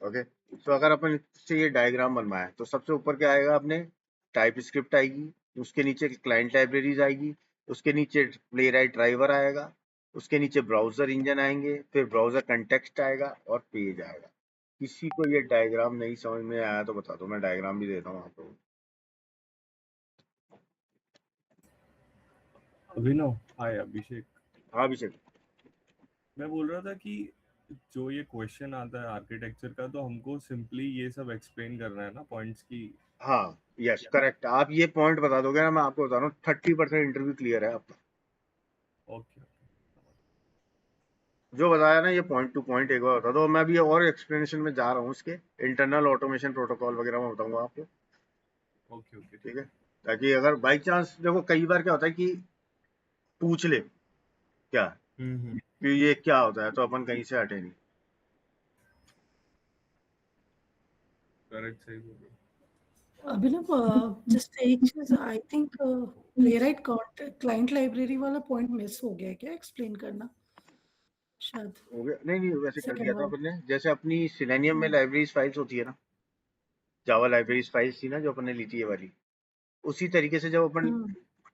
ओके, तो अगर अपन से ये डायग्राम बनवाया तो सबसे ऊपर क्या आएगा, अपने टाइप स्क्रिप्ट आएगी, उसके नीचे क्लाइंट लाइब्रेरीज आएगी, उसके नीचे प्लेराइट ड्राइवर आएगा, उसके नीचे ब्राउजर इंजन आएंगे, फिर ब्राउजर कंटेक्स्ट आएगा और पेज आएगा। किसी को ये डायग्राम नहीं समझ में आया तो बता दो, मैं डायग्राम भी देता हूँ आपको। अभिनव, हाय अभिषेक। हाँ अभिषेक, मैं बोल रहा था कि जो ये क्वेश्चन आता है आर्किटेक्चर का, तो हमको सिंपली ये सब एक्सप्लेन करना है ना, पॉइंट्स की। हाँ यस करेक्ट, आप ये पॉइंट बता दोगे ना, मैं आपको बता रहा हूँ 30% इंटरव्यू क्लियर है आपका। ओके। जो बताया ना ये पॉइंट टू पॉइंट एक बार बता दो, मैं भी और एक्सप्लेनेशन में जा रहा हूँ इसके, इंटरनल ऑटोमेशन प्रोटोकॉल वगैरह में बताऊंगा आपको। ओके ठीक है, ताकि अगर बाई चांस, देखो कई बार क्या होता है कि पूछ ले क्या कि ये क्या होता है, तो अपन कहीं से हटे नहीं। करेक्ट, सही बोल रहे हो। अभिनव, जस्ट एक चीज, I think playwright client library वाला पॉइंट मिस हो गया है क्या, एक्सप्लेन करना शायद। हो गया? नहीं वैसे कर सेकंड दिया था वाला। अपन ने, जैसे अपनी सिलेनियम में लाइब्रेरीज फाइल्स होती है ना, जावा लाइब्रेरीज फाइल्स थी ना जो अपन ने ली थी ये वाली, उसी तरीके से जब अपन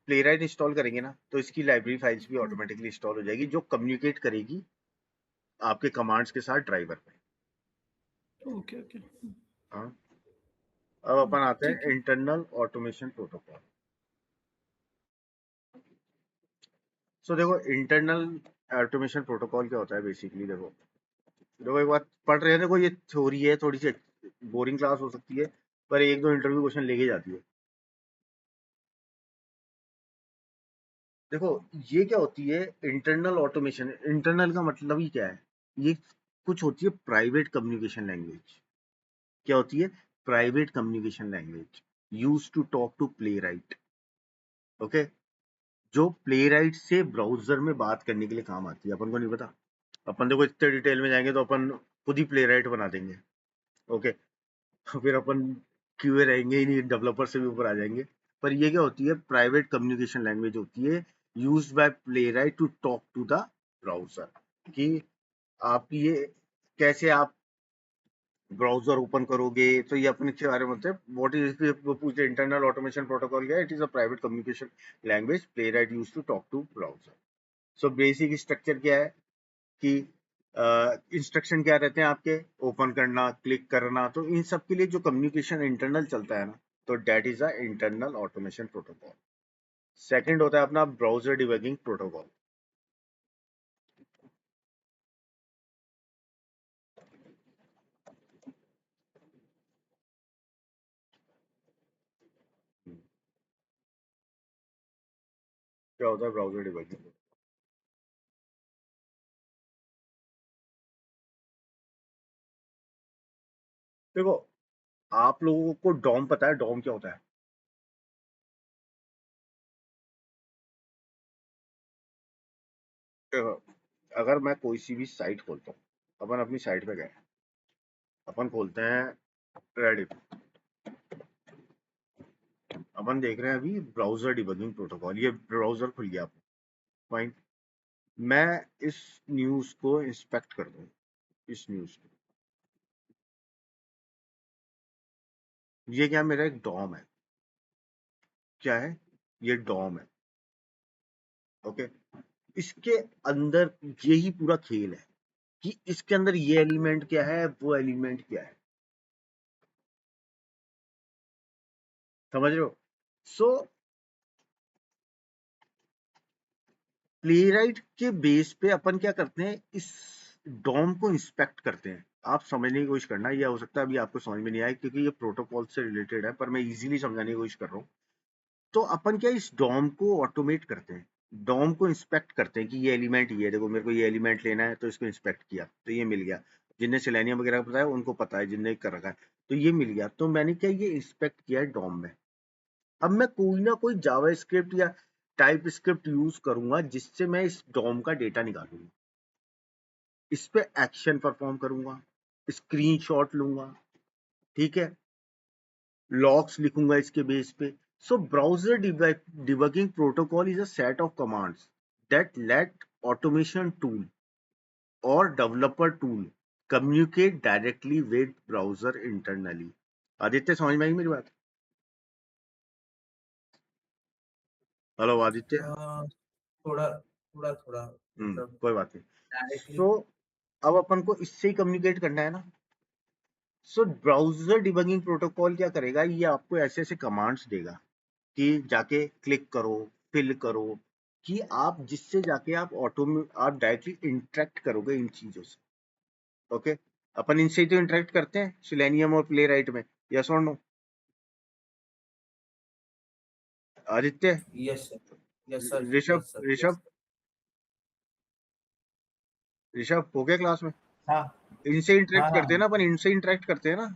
प्लेराइट इंस्टॉल करेंगे ना, तो इसकी लाइब्रेरी फाइल्स भी ऑटोमेटिकली इंस्टॉल हो जाएगी, जो कम्युनिकेट करेगी आपके कमांड्स के साथ ड्राइवर पे। Okay okay. हाँ, अब अपन आते ठीक हैं है। Internal automation protocol. सो देखो, इंटरनल ऑटोमेशन प्रोटोकॉल क्या होता है बेसिकली, देखो एक बात पढ़ रहे हैं, देखो ये थ्योरी है, थोड़ी सी बोरिंग क्लास हो सकती है, पर 1-2 इंटरव्यू क्वेश्चन लेके जाती है। देखो ये क्या होती है इंटरनल ऑटोमेशन। इंटरनल का मतलब ही क्या है, ये कुछ होती है प्राइवेट कम्युनिकेशन लैंग्वेज। क्या होती है? Private communication language use to talk to Playwright. Okay, जो प्ले राइट से ब्राउजर में बात करने के लिए काम आती है। अपन को नहीं पता, अपन देखो इतने डिटेल में जाएंगे तो अपन खुद ही प्ले राइट बना देंगे। ओके, फिर अपन क्यूए रहेंगे ही नहीं, डेवलपर से भी ऊपर आ जाएंगे। पर ये क्या होती है? प्राइवेट कम्युनिकेशन लैंग्वेज होती है used by Playwright to talk to the browser, कि आप ये कैसे आप ब्राउजर ओपन करोगे। तो ये अपन इसके बारे में बोलते हैं व्हाट इज, पूछते इंटरनल ऑटोमेशन प्रोटोकॉल क्या है? It is a private communication language Playwright used to talk to browser. So basic structure क्या है कि इंस्ट्रक्शन क्या रहते हैं आपके? ओपन करना, क्लिक करना। तो इन सब के लिए जो कम्युनिकेशन इंटरनल चलता है ना, तो that is a internal automation protocol. Second होता है अपना ब्राउजर डिबगिंग प्रोटोकॉल। क्या होता है ब्राउजर डिबगिंग? देखो आप लोगों को डॉम पता है? डॉम क्या होता है? देखो, अगर मैं कोई सी भी साइट खोलता हूँ, अपन अपनी साइट पे गए, अपन खोलते हैं रेडिट, अपन देख रहे हैं अभी ब्राउजर डिबगिंग प्रोटोकॉल, ये ब्राउजर खुल गया फाइन। मैं इस न्यूज को इंस्पेक्ट कर दूं, इस न्यूज को, ये क्या मेरा एक डॉम है? क्या है ये? डॉम है। ओके, इसके अंदर यही पूरा खेल है कि इसके अंदर ये एलिमेंट क्या है, वो एलिमेंट क्या है। समझ रहे हो? सो प्लेराइट के बेस पे अपन क्या करते हैं, इस डॉम को इंस्पेक्ट करते हैं। आप समझने की कोशिश करना, ये हो सकता है अभी आपको समझ में नहीं आए क्योंकि ये प्रोटोकॉल से रिलेटेड है, पर मैं इजीली समझाने की कोशिश कर रहा हूँ। तो अपन क्या इस डॉम को ऑटोमेट करते हैं, डॉम को इंस्पेक्ट करते हैं कि ये एलिमेंट ये है, देखो मेरे को ये एलिमेंट लेना है, तो इसको इंस्पेक्ट किया तो ये मिल गया। जिनने सेलेनियम वगैरह बताया उनको पता है, जिनने कर रखा है तो ये मिल गया। तो मैंने क्या ये इंस्पेक्ट किया है डॉम में। अब मैं कोई ना कोई जावा स्क्रिप्ट या टाइप स्क्रिप्ट यूज करूंगा जिससे मैं इस डॉम का डेटा निकालूंगा, इस पे एक्शन परफॉर्म करूंगा, स्क्रीनशॉट लूंगा, ठीक है, लॉग्स लिखूंगा इसके बेस पे। So browser debugging protocol is a set of commands that let automation tool और developer tool communicate directly with browser internally. Aditya समझ में आई मेरी बात? हेलो आदित्य। थोड़ा थोड़ा थोड़ा मतलब कोई बात नहीं। डायरेक्टली। सो अब अपन को इससे ही कम्युनिकेट करना है ना। सो ब्राउजर डिबगिंग प्रोटोकॉल क्या करेगा, ये आपको ऐसे ऐसे कमांड्स देगा कि जाके क्लिक करो, फिल करो, कि आप जिससे जाके आप आप डायरेक्टली इंटरेक्ट करोगे इन चीजों से। ओके, अपन इनसे ही तो इंटरेक्ट करते हैं सिलेनियम और प्ले राइट में, यस और no? Aditya, yes sir, yes sir, Rishabh, yes sir, Rishabh, yes. Rishabh हो गया क्लास में? हाँ इनसे इंटरेक्ट हाँ करते हैं हाँ ना अपन, इनसे इंटरेक्ट करते हैं ना,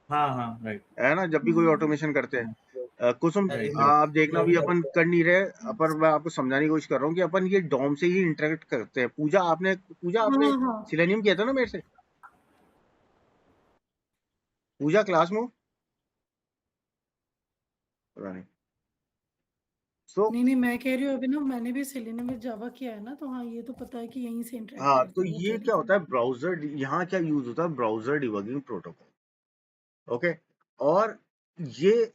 हाँ हाँ राइट है ना, जब भी कोई ऑटोमेशन करते हैं। कुसुम राइट आप देखना भी अपन इंटरेक्ट कर नहीं रहे, अपन मैं आपको समझाने की कोशिश कर रहा हूँ कि अपन ये डॉम से ही इंटरेक्ट करते हैं। पूजा आपने हाँ हाँ सिलेनियम किया था ना मेरे से? पूजा क्लास में हो? पता नहीं। सो नहीं मैं कह रही हूँ अभी ना, मैंने भी सेलेनियम में जावा किया है ना, तो हाँ ये तो पता है कि यहीं से इंटरेक्ट हाँ, करते तो हैं वो ये क्या तरीका। होता है ब्राउजर, यहाँ क्या यूज होता है ब्राउजर डिबगिंग प्रोटोकॉल। ओके, और ये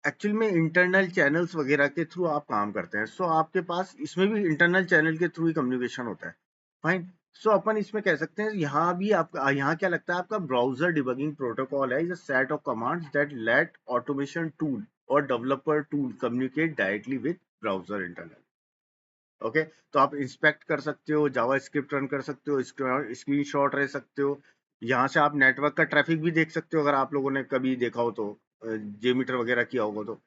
एक्चुअल में इंटरनल चैनल्स वगैरह के थ्रू आप काम करते हैं। सो आपके पास इसमें भी इंटरनल चैनल के थ्रू ही कम्युनिकेशन होता है, फाइन। सो अपन इसमें कह सकते हैं यहाँ भी आपका, यहाँ क्या लगता है आपका ब्राउजर डिबगिंग प्रोटोकॉल है is a set of commands that let automation tool और developer tool communicate directly with browser internal. Okay, तो आप इंस्पेक्ट कर सकते हो, जावा स्क्रिप्ट रन कर सकते हो, स्क्रीनशॉट ले सकते हो, यहाँ से आप नेटवर्क का ट्रैफिक भी देख सकते हो, अगर आप लोगों ने कभी देखा हो तो, जेमीटर वगैरह किया होगा तो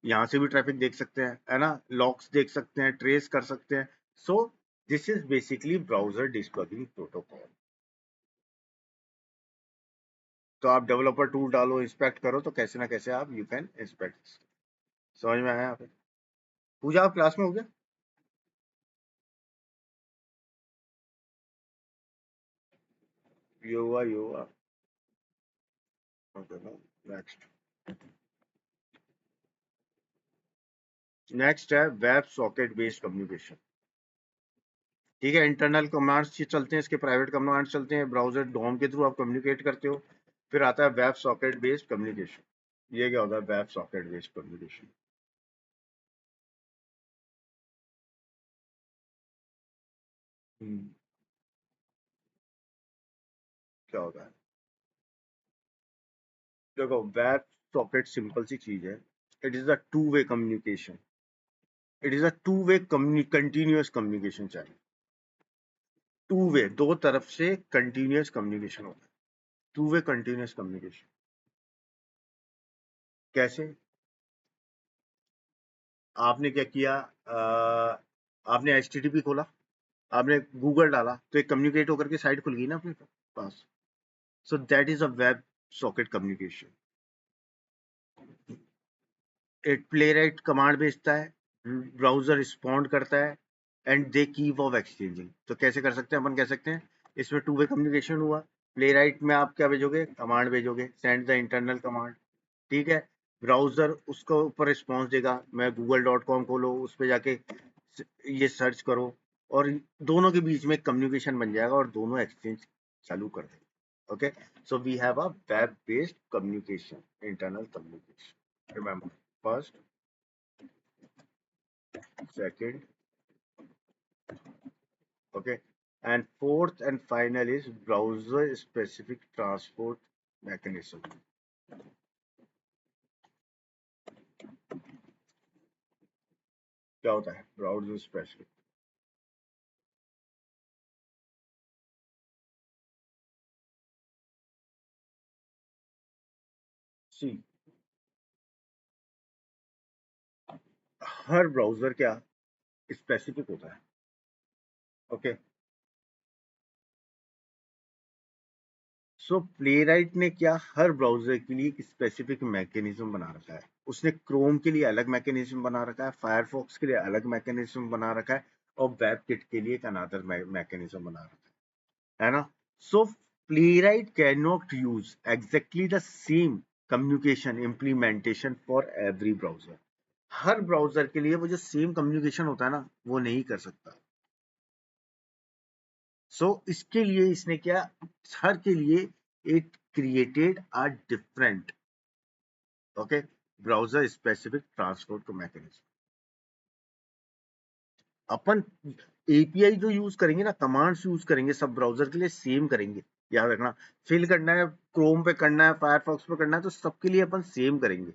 यहाँ से भी ट्रैफिक देख सकते हैं, है ना, लॉक्स देख सकते हैं, ट्रेस कर सकते हैं। So this is basically browser debugging protocol. तो आप डेवलपर टूल डालो, इंस्पेक्ट करो, तो कैसे ना कैसे आप यू कैन इंस्पेक्ट। समझ में आया? आप पूजा आप क्लास में हो गया? ये हुआ नेक्स्ट है वेब सॉकेट बेस्ड कम्युनिकेशन। ठीक है, इंटरनल कमांड्स चलते हैं, इसके प्राइवेट कमांड्स चलते हैं, ब्राउजर डोम के थ्रू आप कम्युनिकेट करते हो। फिर आता है वेब सॉकेट बेस्ड कम्युनिकेशन। ये क्या होता है वेब सॉकेट बेस्ड कम्युनिकेशन? क्या होता है? देखो, वेब सॉकेट सिंपल सी चीज है। It is a two way communication. It is a two way continuous communication channel. Two way, दो तरफ से कंटिन्यूअस कम्युनिकेशन होता है। टू वे कंटिन्यूअस कम्युनिकेशन कैसे? आपने क्या किया, आपने HTTP खोला, आपने गूगल डाला, तो एक कम्युनिकेट होकर के साइट खुल गई ना अपने पास। So that is a web socket communication. एक प्लेराइट कमांड भेजता है, ब्राउजर रिस्पॉन्ड करता है, and they keep off exchanging. तो कैसे कर सकते हैं अपन? कह सकते हैं इसमें टू वे कम्युनिकेशन हुआ। प्लेराइट में आप क्या भेजोगे? कमांड भेजोगे, सेंड द इंटरनल कमांड। ठीक है, ब्राउजर उसको ऊपर रिस्पॉन्स देगा। मैं google.com खोलो, उस पर जाके ये सर्च करो, और दोनों के बीच में कम्युनिकेशन बन जाएगा और दोनों एक्सचेंज चालू कर देंगे। Okay, so we have a web based communication, internal communication. Remember, first, second, okay, and fourth and final is browser specific transport mechanism. क्या होता है ब्राउजर स्पेसिफिक? सी, हर ब्राउजर क्या स्पेसिफिक होता है। ओके, सो प्लेराइट ने क्या हर ब्राउजर के लिए एक स्पेसिफिक मैकेनिज्म बना रखा है। उसने क्रोम के लिए अलग मैकेनिज्म बना रखा है, फायरफॉक्स के लिए अलग मैकेनिज्म बना रखा है, और वेबकिट के लिए एक अनदर मैकेनिज्म बना रखा है ना। So Playwright can not use exactly the same communication implementation for every browser. हर ब्राउजर के लिए वो जो सेम कम्युनिकेशन होता है ना, वो नहीं कर सकता। सो इसके लिए इसने क्या, हर के लिए it created a different, okay, browser specific transport mechanism. Upon API जो यूज करेंगे ना, कमांड्स यूज करेंगे, सब ब्राउजर के लिए सेम करेंगे। याद रखना, फिल करना है क्रोम पे, करना है फायरफॉक्स पे, करना है तो सबके लिए अपन सेम करेंगे,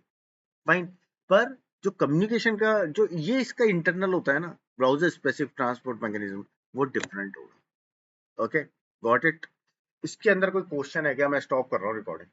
फाइन। पर जो कम्युनिकेशन का जो ये इसका इंटरनल होता है ना, ब्राउजर स्पेसिफिक ट्रांसपोर्ट मैकेनिज्म, वो डिफरेंट होगा। Okay, got it? इसके अंदर कोई क्वेश्चन है क्या? मैं स्टॉप कर रहा हूँ रिकॉर्डिंग।